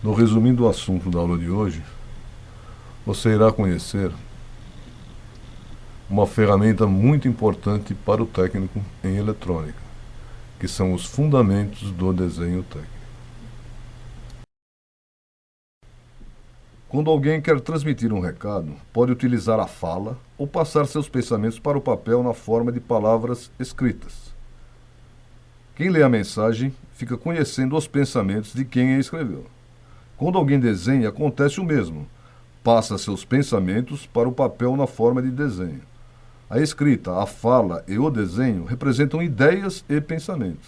No resumindo o assunto da aula de hoje, você irá conhecer uma ferramenta muito importante para o técnico em eletrônica, que são os fundamentos do desenho técnico. Quando alguém quer transmitir um recado, pode utilizar a fala ou passar seus pensamentos para o papel na forma de palavras escritas. Quem lê a mensagem fica conhecendo os pensamentos de quem a escreveu. Quando alguém desenha, acontece o mesmo. Passa seus pensamentos para o papel na forma de desenho. A escrita, a fala e o desenho representam ideias e pensamentos.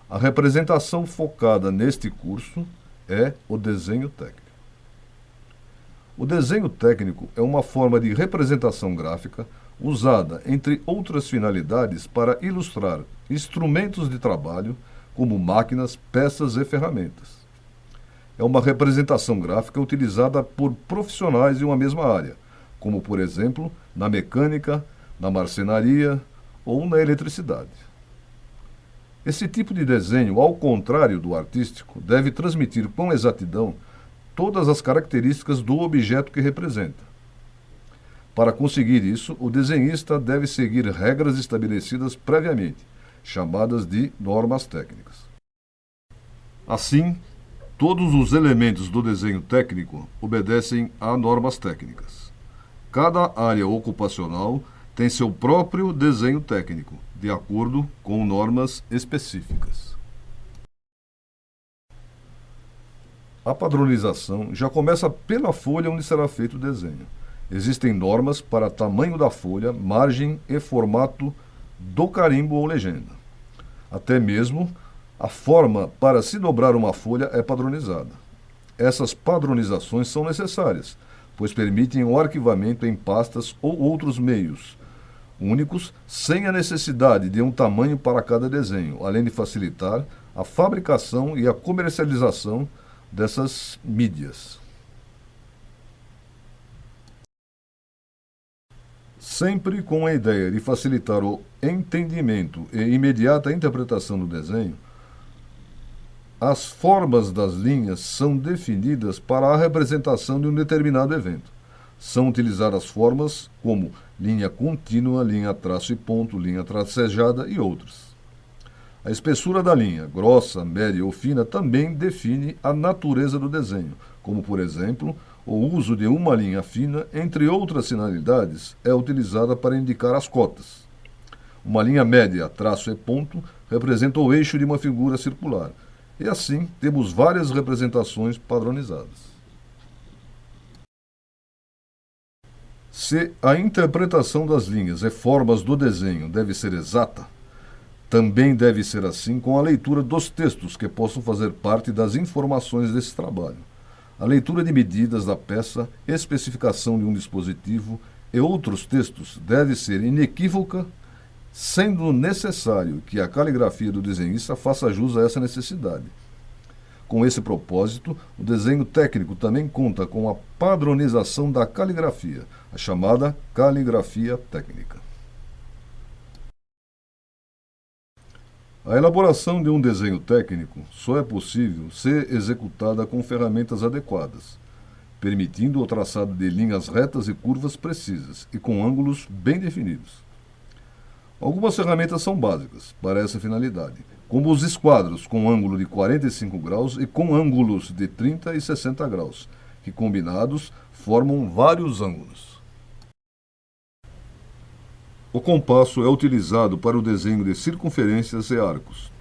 A representação focada neste curso é o desenho técnico. O desenho técnico é uma forma de representação gráfica usada, entre outras finalidades, para ilustrar instrumentos de trabalho, como máquinas, peças e ferramentas. É uma representação gráfica utilizada por profissionais de uma mesma área, como, por exemplo, na mecânica, na marcenaria ou na eletricidade. Esse tipo de desenho, ao contrário do artístico, deve transmitir com exatidão todas as características do objeto que representa. Para conseguir isso, o desenhista deve seguir regras estabelecidas previamente, chamadas de normas técnicas. Assim, todos os elementos do desenho técnico obedecem a normas técnicas. Cada área ocupacional tem seu próprio desenho técnico, de acordo com normas específicas. A padronização já começa pela folha onde será feito o desenho. Existem normas para tamanho da folha, margem e formato do carimbo ou legenda. Até mesmo a forma para se dobrar uma folha é padronizada. Essas padronizações são necessárias, pois permitem o arquivamento em pastas ou outros meios únicos, sem a necessidade de um tamanho para cada desenho, além de facilitar a fabricação e a comercialização dessas mídias. Sempre com a ideia de facilitar o entendimento e imediata interpretação do desenho, as formas das linhas são definidas para a representação de um determinado evento. São utilizadas formas como linha contínua, linha traço e ponto, linha tracejada e outras. A espessura da linha, grossa, média ou fina, também define a natureza do desenho, como, por exemplo, o uso de uma linha fina, entre outras finalidades, é utilizada para indicar as cotas. Uma linha média, traço e ponto, representa o eixo de uma figura circular. E assim, temos várias representações padronizadas. Se a interpretação das linhas e formas do desenho deve ser exata, também deve ser assim com a leitura dos textos que possam fazer parte das informações desse trabalho. A leitura de medidas da peça, especificação de um dispositivo e outros textos deve ser inequívoca, sendo necessário que a caligrafia do desenhista faça jus a essa necessidade. Com esse propósito, o desenho técnico também conta com a padronização da caligrafia, a chamada caligrafia técnica. A elaboração de um desenho técnico só é possível ser executada com ferramentas adequadas, permitindo o traçado de linhas retas e curvas precisas e com ângulos bem definidos. Algumas ferramentas são básicas para essa finalidade, como os esquadros com ângulo de 45 graus e com ângulos de 30 e 60 graus, que combinados formam vários ângulos. O compasso é utilizado para o desenho de circunferências e arcos.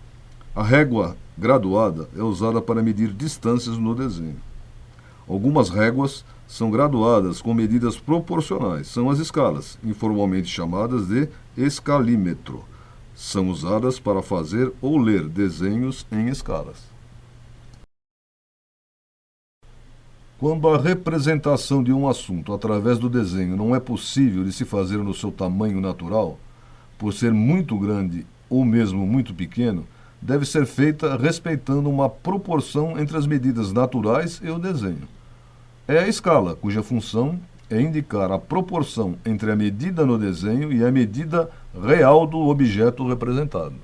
A régua graduada é usada para medir distâncias no desenho. Algumas réguas são graduadas com medidas proporcionais, são as escalas, informalmente chamadas de escalímetro. São usadas para fazer ou ler desenhos em escalas. Quando a representação de um assunto através do desenho não é possível de se fazer no seu tamanho natural, por ser muito grande ou mesmo muito pequeno, deve ser feita respeitando uma proporção entre as medidas naturais e o desenho. É a escala, cuja função é indicar a proporção entre a medida no desenho e a medida real do objeto representado.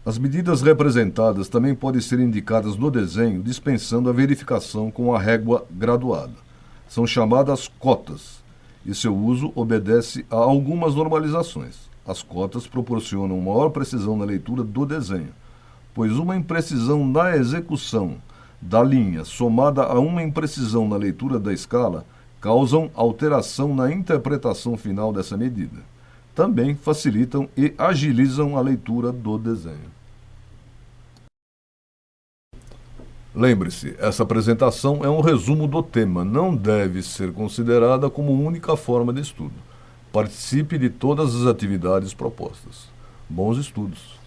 As medidas representadas também podem ser indicadas no desenho, dispensando a verificação com a régua graduada. São chamadas cotas, e seu uso obedece a algumas normalizações. As cotas proporcionam maior precisão na leitura do desenho, pois uma imprecisão na execução da linha somada a uma imprecisão na leitura da escala causam alteração na interpretação final dessa medida. Também facilitam e agilizam a leitura do desenho. Lembre-se, essa apresentação é um resumo do tema, não deve ser considerada como única forma de estudo. Participe de todas as atividades propostas. Bons estudos!